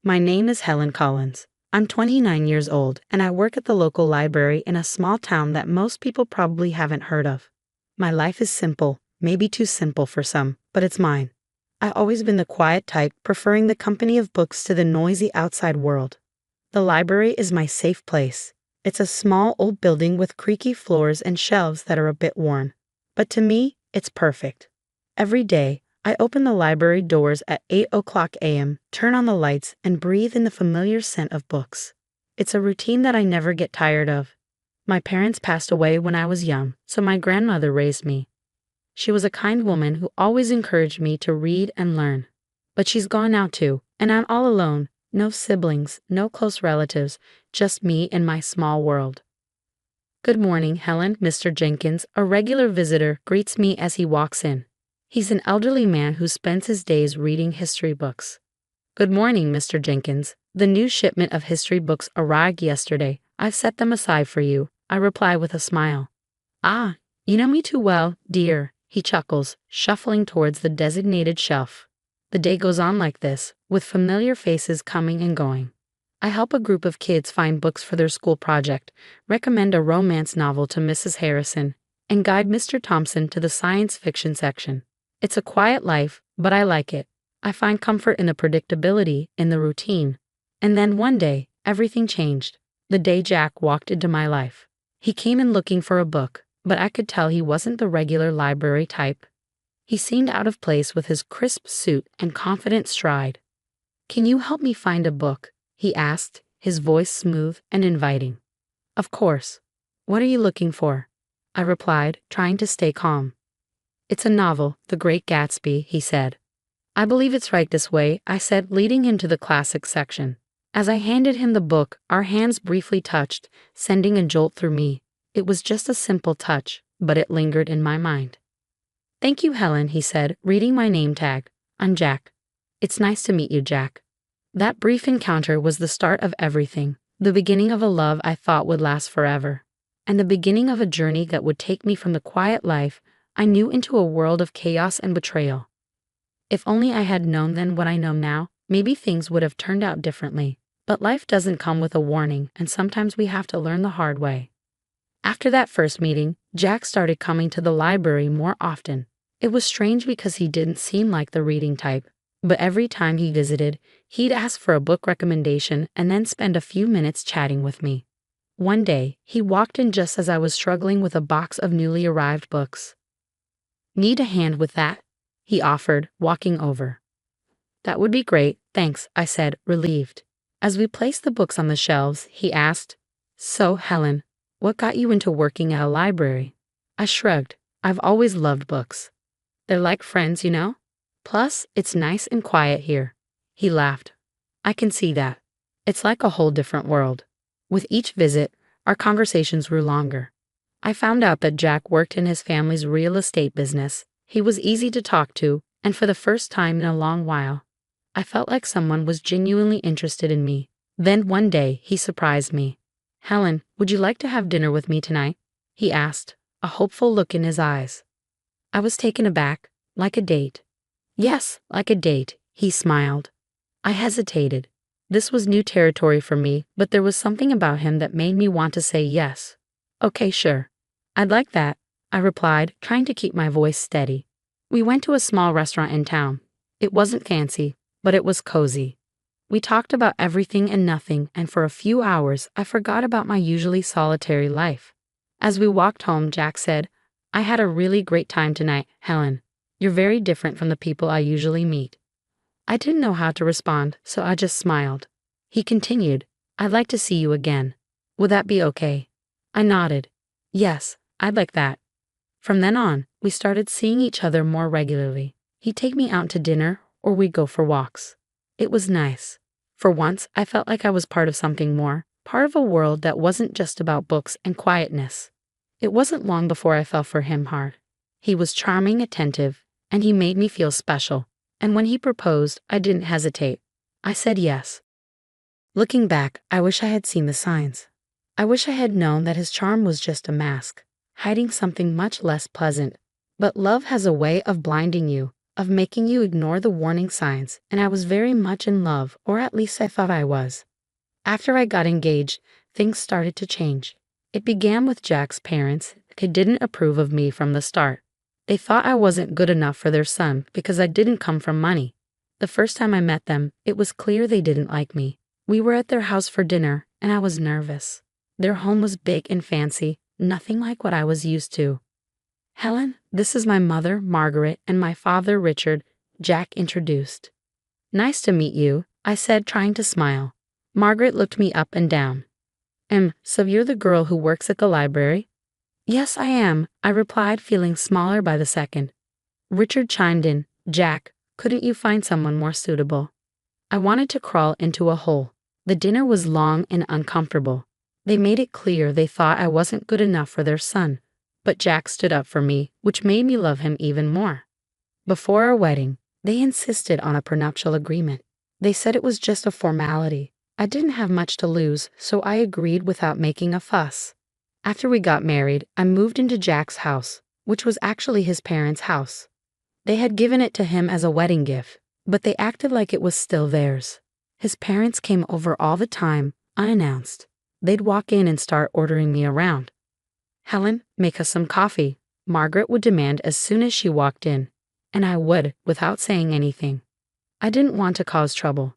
My name is Helen Collins. I'm 29 years old, and I work at the local library in a small town that most people probably haven't heard of. My life is simple, maybe too simple for some, but it's mine. I've always been the quiet type, preferring the company of books to the noisy outside world. The library is my safe place. It's a small old building with creaky floors and shelves that are a bit worn. But to me, it's perfect. Every day, I open the library doors at 8 o'clock a.m., turn on the lights, and breathe in the familiar scent of books. It's a routine that I never get tired of. My parents passed away when I was young, so my grandmother raised me. She was a kind woman who always encouraged me to read and learn. But she's gone now too, and I'm all alone. No siblings, no close relatives, just me and my small world. "Good morning, Helen," Mr. Jenkins, a regular visitor, greets me as he walks in. He's an elderly man who spends his days reading history books. "Good morning, Mr. Jenkins. The new shipment of history books arrived yesterday. I've set them aside for you," I reply with a smile. "Ah, you know me too well, dear," he chuckles, shuffling towards the designated shelf. The day goes on like this, with familiar faces coming and going. I help a group of kids find books for their school project, recommend a romance novel to Mrs. Harrison, and guide Mr. Thompson to the science fiction section. It's a quiet life, but I like it. I find comfort in the predictability, in the routine. And then one day, everything changed. The day Jack walked into my life. He came in looking for a book, but I could tell he wasn't the regular library type. He seemed out of place with his crisp suit and confident stride. "Can you help me find a book?" he asked, his voice smooth and inviting. "Of course. What are you looking for?" I replied, trying to stay calm. "It's a novel, The Great Gatsby," he said. "I believe it's right this way," I said, leading him to the classics section. As I handed him the book, our hands briefly touched, sending a jolt through me. It was just a simple touch, but it lingered in my mind. "Thank you, Helen," he said, reading my name tag. "I'm Jack." "It's nice to meet you, Jack." That brief encounter was the start of everything, the beginning of a love I thought would last forever, and the beginning of a journey that would take me from the quiet life I knew into a world of chaos and betrayal. If only I had known then what I know now, maybe things would have turned out differently. But life doesn't come with a warning, and sometimes we have to learn the hard way. After that first meeting, Jack started coming to the library more often. It was strange because he didn't seem like the reading type, but every time he visited, he'd ask for a book recommendation and then spend a few minutes chatting with me. One day, he walked in just as I was struggling with a box of newly arrived books. "Need a hand with that?" he offered, walking over. "That would be great, thanks," I said, relieved. As we placed the books on the shelves, he asked, "So, Helen, what got you into working at a library?" I shrugged. "I've always loved books. They're like friends, you know? Plus, it's nice and quiet here." He laughed. "I can see that. It's like a whole different world." With each visit, our conversations grew longer. I found out that Jack worked in his family's real estate business. He was easy to talk to, and for the first time in a long while, I felt like someone was genuinely interested in me. Then one day, he surprised me. "Helen, would you like to have dinner with me tonight?" he asked, a hopeful look in his eyes. I was taken aback. "Like a date?" "Yes, like a date," he smiled. I hesitated. This was new territory for me, but there was something about him that made me want to say yes. "Okay, sure. I'd like that," I replied, trying to keep my voice steady. We went to a small restaurant in town. It wasn't fancy, but it was cozy. We talked about everything and nothing, and for a few hours, I forgot about my usually solitary life. As we walked home, Jack said, "I had a really great time tonight, Helen. You're very different from the people I usually meet." I didn't know how to respond, so I just smiled. He continued, "I'd like to see you again. Would that be okay?" I nodded. "Yes, I'd like that." From then on, we started seeing each other more regularly. He'd take me out to dinner, or we'd go for walks. It was nice. For once, I felt like I was part of something more, part of a world that wasn't just about books and quietness. It wasn't long before I fell for him hard. He was charming, attentive, and he made me feel special. And when he proposed, I didn't hesitate. I said yes. Looking back, I wish I had seen the signs. I wish I had known that his charm was just a mask, hiding something much less pleasant. But love has a way of blinding you. of making you ignore the warning signs, and I was very much in love, or at least I thought I was. After I got engaged, things started to change. It began with Jack's parents, who didn't approve of me from the start. They thought I wasn't good enough for their son because I didn't come from money. The first time I met them, it was clear they didn't like me. We were at their house for dinner, and I was nervous. Their home was big and fancy, nothing like what I was used to. "Helen, this is my mother, Margaret, and my father, Richard," Jack introduced. "Nice to meet you," I said, trying to smile. Margaret looked me up and down. So you're the girl who works at the library?" "Yes, I am," I replied, feeling smaller by the second. Richard chimed in, "Jack, couldn't you find someone more suitable?" I wanted to crawl into a hole. The dinner was long and uncomfortable. They made it clear they thought I wasn't good enough for their son, but Jack stood up for me, which made me love him even more. Before our wedding, they insisted on a prenuptial agreement. They said it was just a formality. I didn't have much to lose, so I agreed without making a fuss. After we got married, I moved into Jack's house, which was actually his parents' house. They had given it to him as a wedding gift, but they acted like it was still theirs. His parents came over all the time, unannounced. They'd walk in and start ordering me around. "Helen, make us some coffee," Margaret would demand as soon as she walked in, and I would, without saying anything. I didn't want to cause trouble.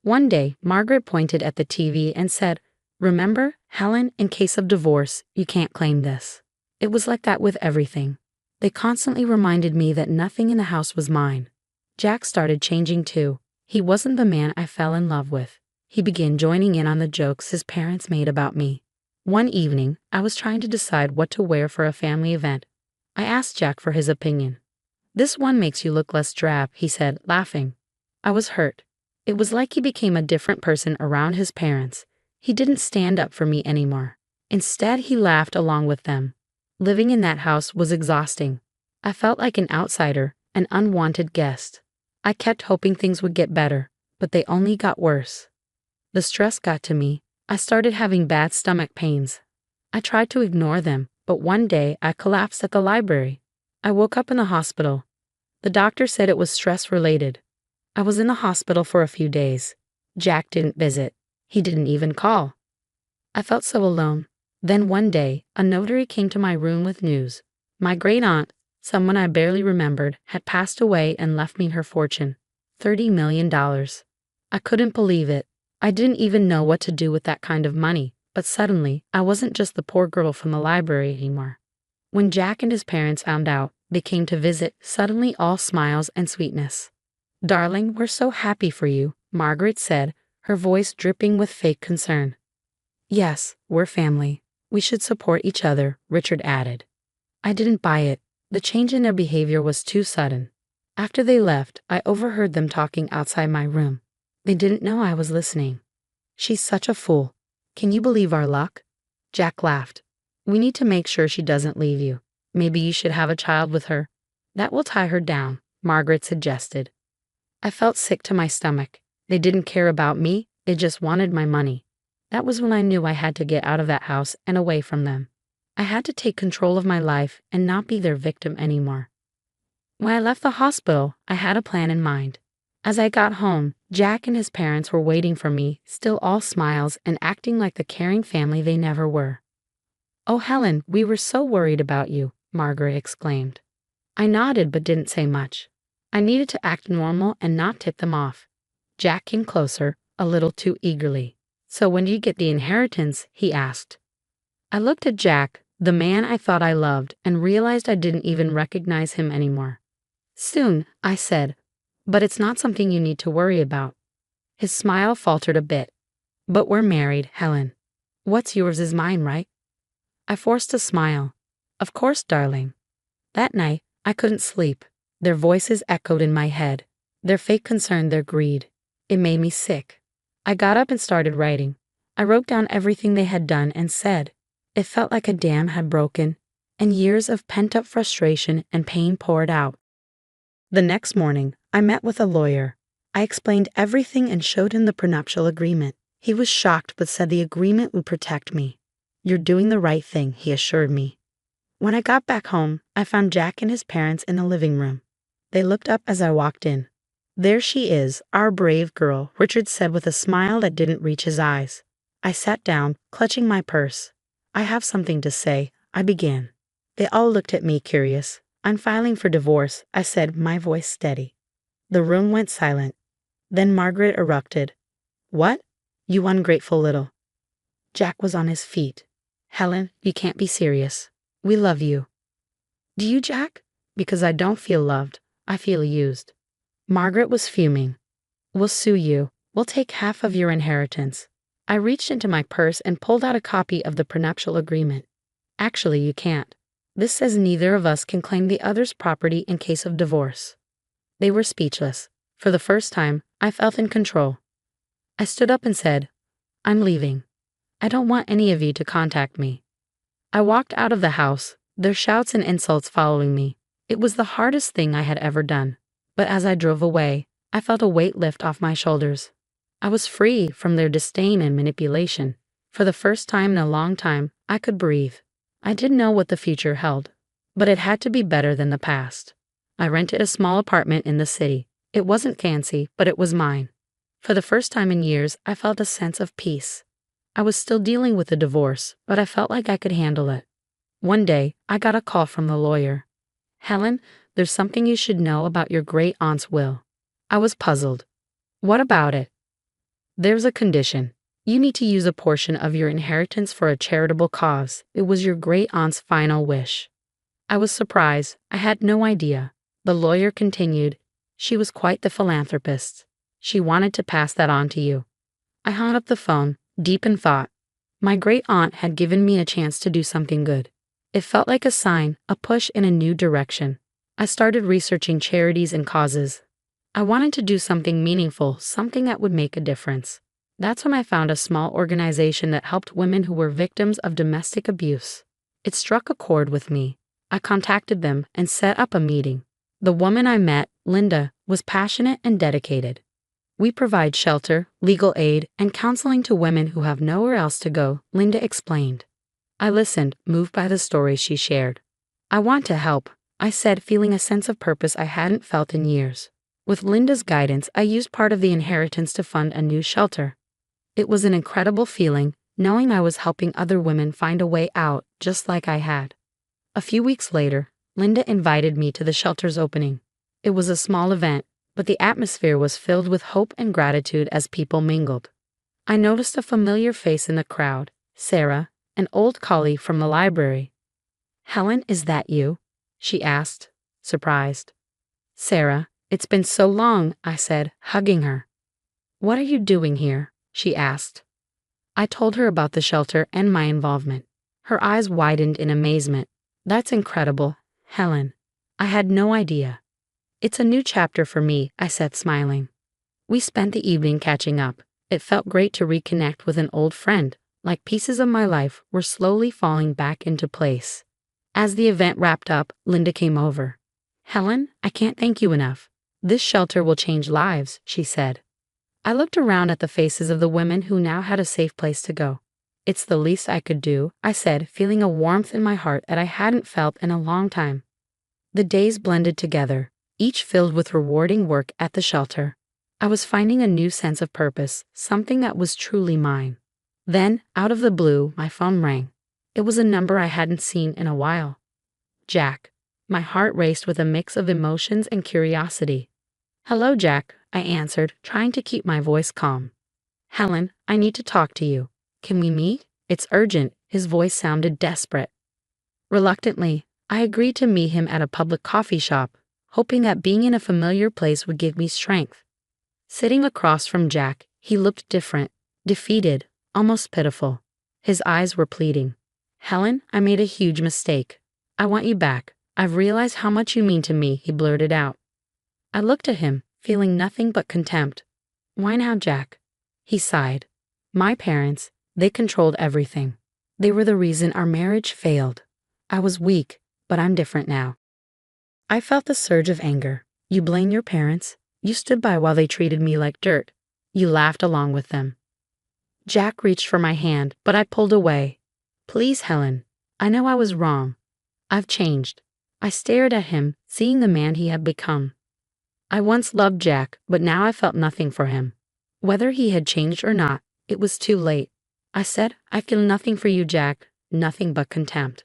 One day, Margaret pointed at the TV and said, "Remember, Helen, in case of divorce, you can't claim this." It was like that with everything. They constantly reminded me that nothing in the house was mine. Jack started changing too. He wasn't the man I fell in love with. He began joining in on the jokes his parents made about me. One evening, I was trying to decide what to wear for a family event. I asked Jack for his opinion. "This one makes you look less drab," he said, laughing. I was hurt. It was like he became a different person around his parents. He didn't stand up for me anymore. Instead, he laughed along with them. Living in that house was exhausting. I felt like an outsider, an unwanted guest. I kept hoping things would get better, but they only got worse. The stress got to me. I started having bad stomach pains. I tried to ignore them, but one day I collapsed at the library. I woke up in the hospital. The doctor said it was stress-related. I was in the hospital for a few days. Jack didn't visit. He didn't even call. I felt so alone. Then one day, a notary came to my room with news. My great-aunt, someone I barely remembered, had passed away and left me her fortune, $30 million. I couldn't believe it. I didn't even know what to do with that kind of money, but suddenly, I wasn't just the poor girl from the library anymore. When Jack and his parents found out, they came to visit, suddenly all smiles and sweetness. "Darling, we're so happy for you," Margaret said, her voice dripping with fake concern. "Yes, we're family. We should support each other," Richard added. I didn't buy it. The change in their behavior was too sudden. After they left, I overheard them talking outside my room. They didn't know I was listening. "She's such a fool. Can you believe our luck?" Jack laughed. "We need to make sure she doesn't leave you. Maybe you should have a child with her. That will tie her down," Margaret suggested. I felt sick to my stomach. They didn't care about me, they just wanted my money. That was when I knew I had to get out of that house and away from them. I had to take control of my life and not be their victim anymore. When I left the hospital, I had a plan in mind. As I got home, Jack and his parents were waiting for me, still all smiles and acting like the caring family they never were. "Oh, Helen, we were so worried about you," Margaret exclaimed. I nodded but didn't say much. I needed to act normal and not tip them off. Jack came closer, a little too eagerly. "So when do you get the inheritance?" he asked. I looked at Jack, the man I thought I loved, and realized I didn't even recognize him anymore. "Soon," I said, "but it's not something you need to worry about." His smile faltered a bit. "But we're married, Helen. What's yours is mine, right?" I forced a smile. "Of course, darling." That night, I couldn't sleep. Their voices echoed in my head. Their fake concern, their greed. It made me sick. I got up and started writing. I wrote down everything they had done and said. It felt like a dam had broken, and years of pent-up frustration and pain poured out. The next morning, I met with a lawyer. I explained everything and showed him the prenuptial agreement. He was shocked but said the agreement would protect me. "You're doing the right thing," he assured me. When I got back home, I found Jack and his parents in the living room. They looked up as I walked in. There she is, our brave girl, Richard said with a smile that didn't reach his eyes. I sat down, clutching my purse. I have something to say, I began. They all looked at me curious. I'm filing for divorce, I said, my voice steady. The room went silent. Then Margaret erupted. What? You ungrateful little. Jack was on his feet. Helen, you can't be serious. We love you. Do you, Jack? Because I don't feel loved. I feel used. Margaret was fuming. We'll sue you. We'll take half of your inheritance. I reached into my purse and pulled out a copy of the prenuptial agreement. Actually, you can't. This says neither of us can claim the other's property in case of divorce. They were speechless. For the first time, I felt in control. I stood up and said, I'm leaving. I don't want any of you to contact me. I walked out of the house, their shouts and insults following me. It was the hardest thing I had ever done. But as I drove away, I felt a weight lift off my shoulders. I was free from their disdain and manipulation. For the first time in a long time, I could breathe. I didn't know what the future held, but it had to be better than the past. I rented a small apartment in the city. It wasn't fancy, but it was mine. For the first time in years, I felt a sense of peace. I was still dealing with the divorce, but I felt like I could handle it. One day, I got a call from the lawyer. Helen, there's something you should know about your great-aunt's will. I was puzzled. What about it? There's a condition. You need to use a portion of your inheritance for a charitable cause. It was your great-aunt's final wish. I was surprised. I had no idea. The lawyer continued. She was quite the philanthropist. She wanted to pass that on to you. I hung up the phone, deep in thought. My great-aunt had given me a chance to do something good. It felt like a sign, a push in a new direction. I started researching charities and causes. I wanted to do something meaningful, something that would make a difference. That's when I found a small organization that helped women who were victims of domestic abuse. It struck a chord with me. I contacted them and set up a meeting. The woman I met, Linda, was passionate and dedicated. We provide shelter, legal aid, and counseling to women who have nowhere else to go, Linda explained. I listened, moved by the stories she shared. I want to help, I said, feeling a sense of purpose I hadn't felt in years. With Linda's guidance, I used part of the inheritance to fund a new shelter. It was an incredible feeling, knowing I was helping other women find a way out, just like I had. A few weeks later, Linda invited me to the shelter's opening. It was a small event, but the atmosphere was filled with hope and gratitude as people mingled. I noticed a familiar face in the crowd, Sarah, an old colleague from the library. Helen, is that you? She asked, surprised. Sarah, it's been so long, I said, hugging her. What are you doing here? She asked. I told her about the shelter and my involvement. Her eyes widened in amazement. That's incredible, Helen. I had no idea. It's a new chapter for me, I said, smiling. We spent the evening catching up. It felt great to reconnect with an old friend, like pieces of my life were slowly falling back into place. As the event wrapped up, Linda came over. Helen, I can't thank you enough. This shelter will change lives, she said. I looked around at the faces of the women who now had a safe place to go. It's the least I could do, I said, feeling a warmth in my heart that I hadn't felt in a long time. The days blended together, each filled with rewarding work at the shelter. I was finding a new sense of purpose, something that was truly mine. Then, out of the blue, my phone rang. It was a number I hadn't seen in a while. Jack. My heart raced with a mix of emotions and curiosity. Hello, Jack, I answered, trying to keep my voice calm. Helen, I need to talk to you. Can we meet? It's urgent. His voice sounded desperate. Reluctantly, I agreed to meet him at a public coffee shop, hoping that being in a familiar place would give me strength. Sitting across from Jack, he looked different, defeated, almost pitiful. His eyes were pleading. Helen, I made a huge mistake. I want you back. I've realized how much you mean to me, he blurted out. I looked at him, feeling nothing but contempt. Why now, Jack? He sighed. My parents, they controlled everything. They were the reason our marriage failed. I was weak, but I'm different now. I felt the surge of anger. You blame your parents? You stood by while they treated me like dirt. You laughed along with them. Jack reached for my hand, but I pulled away. Please, Helen. I know I was wrong. I've changed. I stared at him, seeing the man he had become. I once loved Jack, but now I felt nothing for him. Whether he had changed or not, it was too late. I said, I feel nothing for you, Jack, nothing but contempt.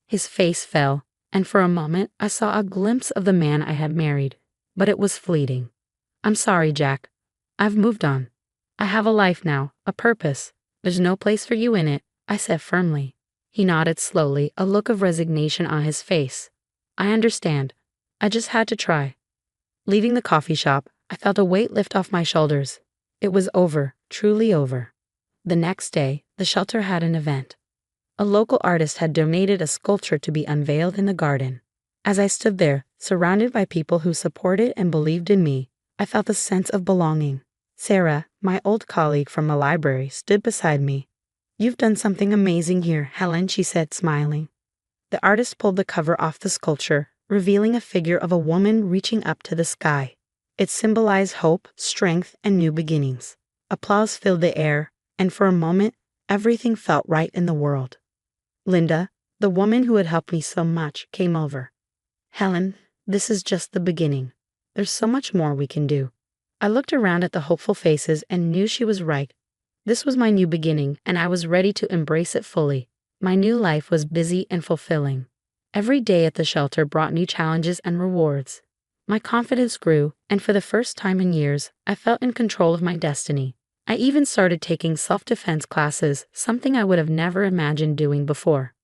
His face fell, and for a moment I saw a glimpse of the man I had married, but it was fleeting. I'm sorry, Jack. I've moved on. I have a life now, a purpose. There's no place for you in it, I said firmly. He nodded slowly, a look of resignation on his face. I understand. I just had to try. Leaving the coffee shop, I felt a weight lift off my shoulders. It was over, truly over. The next day, the shelter had an event. A local artist had donated a sculpture to be unveiled in the garden. As I stood there, surrounded by people who supported and believed in me, I felt a sense of belonging. Sarah, my old colleague from the library, stood beside me. You've done something amazing here, Helen, she said, smiling. The artist pulled the cover off the sculpture, revealing a figure of a woman reaching up to the sky. It symbolized hope, strength, and new beginnings. Applause filled the air, and for a moment, everything felt right in the world. Linda, the woman who had helped me so much, came over. Helen, this is just the beginning. There's so much more we can do. I looked around at the hopeful faces and knew she was right. This was my new beginning, and I was ready to embrace it fully. My new life was busy and fulfilling. Every day at the shelter brought new challenges and rewards. My confidence grew, and for the first time in years, I felt in control of my destiny. I even started taking self-defense classes, something I would have never imagined doing before.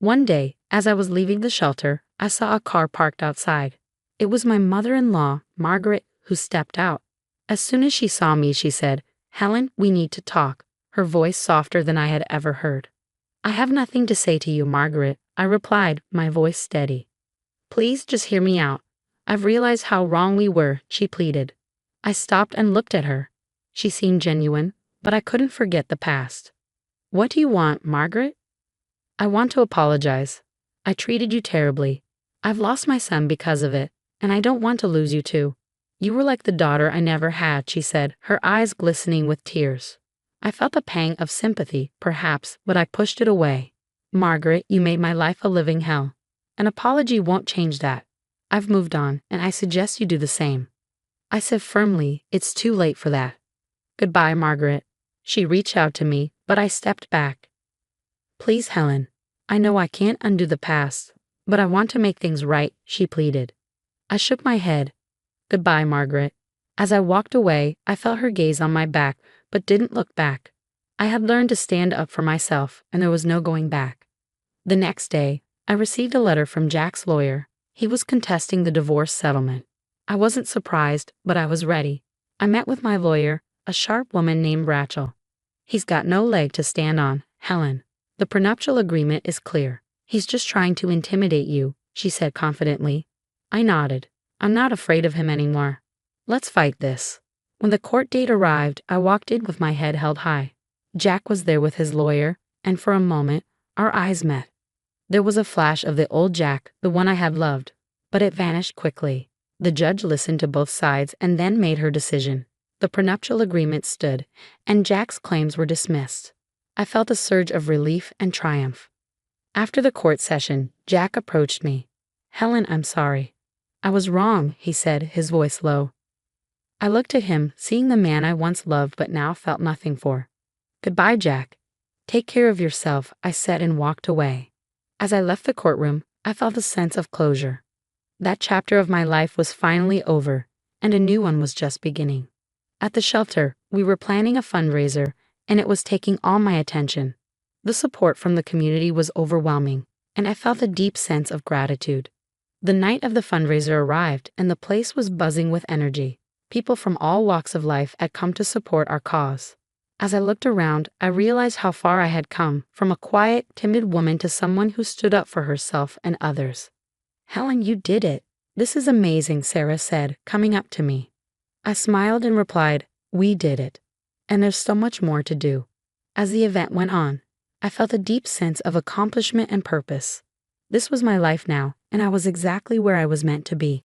One day, as I was leaving the shelter, I saw a car parked outside. It was my mother-in-law, Margaret, who stepped out. As soon as she saw me, she said, Helen, we need to talk, her voice softer than I had ever heard. I have nothing to say to you, Margaret, I replied, my voice steady. Please just hear me out. I've realized how wrong we were, she pleaded. I stopped and looked at her. She seemed genuine, but I couldn't forget the past. What do you want, Margaret? I want to apologize. I treated you terribly. I've lost my son because of it, and I don't want to lose you too. You were like the daughter I never had, she said, her eyes glistening with tears. I felt a pang of sympathy, perhaps, but I pushed it away. Margaret, you made my life a living hell. An apology won't change that. I've moved on, and I suggest you do the same. I said firmly, it's too late for that. Goodbye, Margaret. She reached out to me, but I stepped back. Please, Helen. I know I can't undo the past, but I want to make things right, she pleaded. I shook my head. Goodbye, Margaret. As I walked away, I felt her gaze on my back, but didn't look back. I had learned to stand up for myself, and there was no going back. The next day, I received a letter from Jack's lawyer. He was contesting the divorce settlement. I wasn't surprised, but I was ready. I met with my lawyer, a sharp woman named Rachel. He's got no leg to stand on, Helen. The prenuptial agreement is clear. He's just trying to intimidate you, she said confidently. I nodded. I'm not afraid of him anymore. Let's fight this. When the court date arrived, I walked in with my head held high. Jack was there with his lawyer, and for a moment, our eyes met. There was a flash of the old Jack, the one I had loved, but it vanished quickly. The judge listened to both sides and then made her decision. The prenuptial agreement stood, and Jack's claims were dismissed. I felt a surge of relief and triumph. After the court session, Jack approached me. Helen, I'm sorry. I was wrong, he said, his voice low. I looked at him, seeing the man I once loved but now felt nothing for. Goodbye, Jack. Take care of yourself, I said and walked away. As I left the courtroom, I felt a sense of closure. That chapter of my life was finally over, and a new one was just beginning. At the shelter, we were planning a fundraiser, and it was taking all my attention. The support from the community was overwhelming, and I felt a deep sense of gratitude. The night of the fundraiser arrived, and the place was buzzing with energy. People from all walks of life had come to support our cause. As I looked around, I realized how far I had come, from a quiet, timid woman to someone who stood up for herself and others. Helen, you did it. This is amazing, Sarah said, coming up to me. I smiled and replied, we did it. And there's so much more to do. As the event went on, I felt a deep sense of accomplishment and purpose. This was my life now, and I was exactly where I was meant to be.